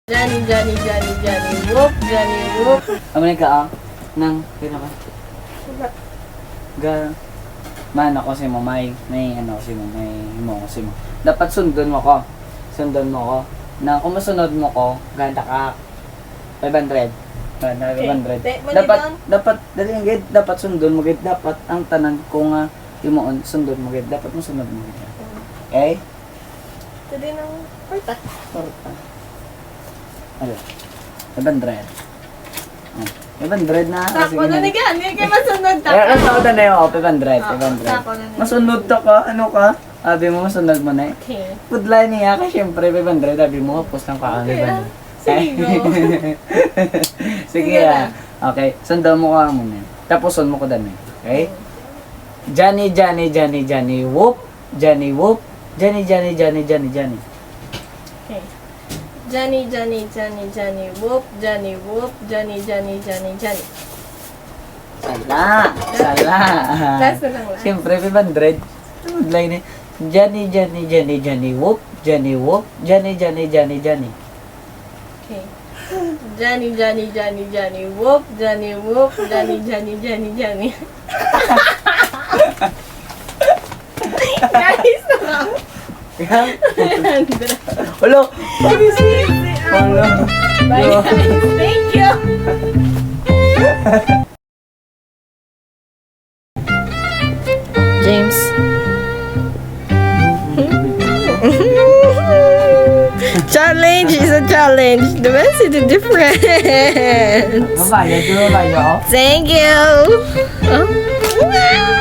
Johnny, Johnny, Johnny, Johnny, whoop, Johnny, whoop. Amin ka nang pinaka. Ga man ako si mo may ano si mo may himo si mo. Dapat sundon mo ko. Sundon mo ko. Na kung masunod mo ko, ganda ka 500. Ganda 500. Dapat dali ang gid dapat sundon mo gid dapat ang tanan ko nga himoon sundon mo gid dapat mo sunod mo gid. Okay? Tadi ng porta. Porta. Ano? 500. 500 na. Tako na ni ka, hindi kayo masunod Eh, ano tako. na yun? 500. Tako na ni. Masunod to ka? Ano ka? Sabi mo, masunod mo na eh. Okay. Pudlay niya ka, syempre 500. Sabi mo, post lang ka. Okay, 500. sige go. Sige Sige ah. Okay, sundan mo ka muna. Tapos sun mo ko dami. Okay? Johnny, Johnny, Johnny, Johnny, whoop. Johnny, whoop. Johnny, Johnny, Johnny, Johnny, Johnny. Okay. Johnny, Johnny, Johnny, Johnny, whoop, Johnny, whoop, Johnny, Johnny, Johnny, Johnny. Sala. Sala. Last na lang last. Siyempre, 500. Pudlay ni. Johnny, Johnny, Johnny, Johnny, whoop. Johnny, whoop. Johnny, Johnny, Johnny, Johnny. Okay. Johnny, Johnny, Johnny, Johnny, whoop, Johnny, whoop, Johnny, Johnny, Johnny, Johnny. Guys, Hello. Hello. bye guys. Thank you. James. Challenge is a challenge. The best is the difference. Babayad, babayad ako. Thank you. Oh.